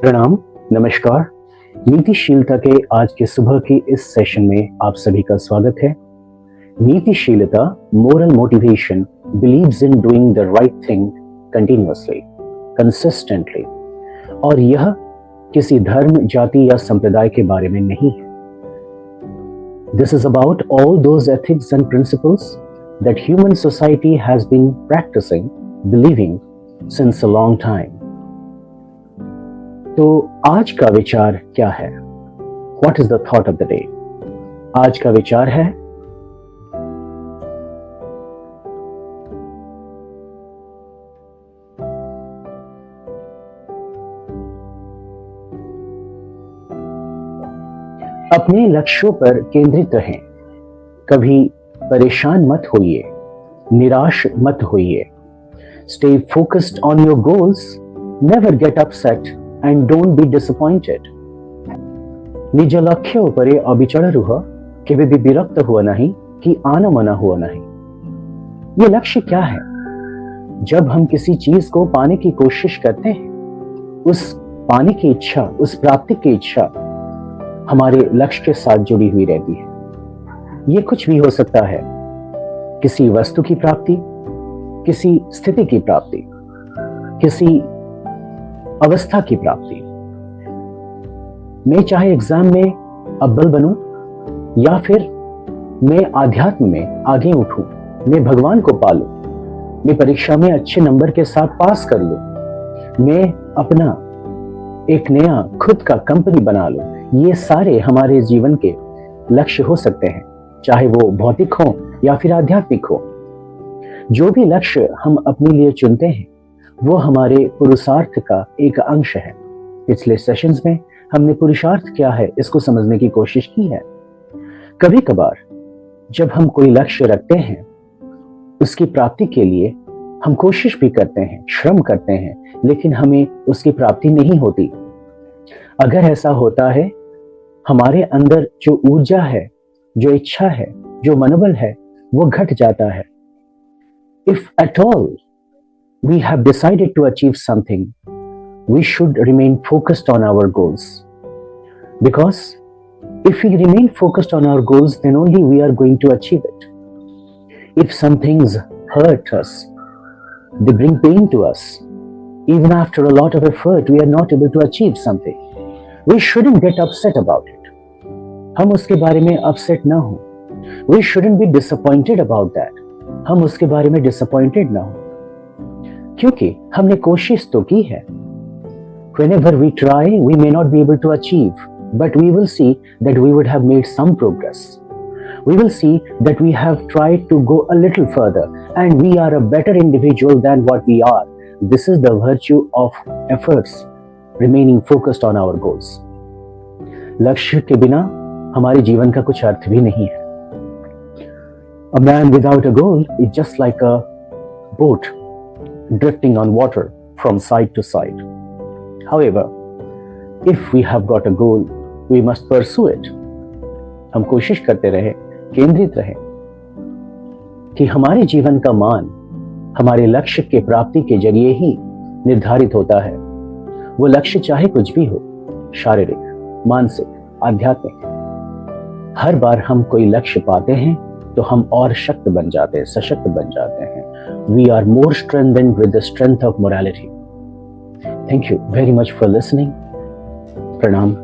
प्रणाम, नमस्कार। नीतिशीलता के आज के सुबह की इस सेशन में आप सभी का स्वागत है। नीतिशीलता, moral motivation, believes in doing the right thing continuously, consistently, और यह किसी धर्म, जाति या संप्रदाय के बारे में नहीं है। This is about all those ethics and principles that human society has been practicing, believing since a long time. तो आज का विचार क्या है? What is the thought of the day? आज का विचार है अपने लक्ष्यों पर केंद्रित रहें। कभी परेशान मत होइए, निराश मत होइए। Stay focused on your goals. Never get upset and don't be disappointed. निज लक्ष्य उपरे अविचल रुह, केबे भी विरक्त हुआ नहीं कि आना मना हुआ नहीं। ये लक्ष्य क्या है? जब हम किसी चीज को पाने की कोशिश करते हैं, उस पाने की इच्छा, उस प्राप्ति की इच्छा हमारे लक्ष्य के साथ जुड़ी हुई रहती है। ये कुछ भी हो सकता है, किसी वस्तु की प्राप्ति, किसी स्थिति की प्राप्ति, किसी अवस्था की प्राप्ति। मैं चाहे एग्जाम में अव्वल बनूं या फिर मैं आध्यात्म में आगे उठूं, मैं भगवान को पालूं, मैं परीक्षा में अच्छे नंबर के साथ पास कर लूं, मैं अपना एक नया खुद का कंपनी बना लूं, ये सारे हमारे जीवन के लक्ष्य हो सकते हैं, चाहे वो भौतिक हो या फिर आध्यात्मिक हो। जो भी लक्ष्य हम अपने लिए चुनते हैं वो हमारे पुरुषार्थ का एक अंश है। पिछले सेशंस में हमने पुरुषार्थ क्या है इसको समझने की कोशिश की है। कभी कभार जब हम कोई लक्ष्य रखते हैं, उसकी प्राप्ति के लिए हम कोशिश भी करते हैं, श्रम करते हैं, लेकिन हमें उसकी प्राप्ति नहीं होती। अगर ऐसा होता है, हमारे अंदर जो ऊर्जा है, जो इच्छा है, जो मनोबल है, वो घट जाता है। If at all we have decided to achieve something, we should remain focused on our goals. Because if we remain focused on our goals, then only we are going to achieve it. If some things hurt us, they bring pain to us. Even after a lot of effort, we are not able to achieve something. We shouldn't get upset about it. हम उसके बारे में upset ना हो। We shouldn't be disappointed about that. हम उसके बारे में डिसअपॉइंटेड ना हो, क्योंकि हमने कोशिश तो की है। Whenever we try, we may not be able to achieve, but we will see that we would have made some progress. We will see that we have tried to go a little further, and we are a better individual than what we are. This is the virtue of efforts, remaining focused on our goals. लक्ष्य के बिना हमारे जीवन का कुछ अर्थ भी नहीं है। A man without a goal is just like a boat drifting on water from side to side. However, if we have got a goal, we must pursue it. हम कोशिश करते रहे, केंद्रित रहे कि हमारे जीवन का मान हमारे लक्ष्य के प्राप्ति के जरिए ही निर्धारित होता है। वो लक्ष्य चाहे कुछ भी हो, शारीरिक, मानसिक, आध्यात्मिक। हर बार हम कोई लक्ष्य पाते हैं तो हम और शक्त बन जाते हैं, सशक्त बन जाते हैं। We are more strengthened with the strength of morality. Thank you very much for listening. प्रणाम,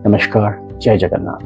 नमस्कार, जय जगन्नाथ।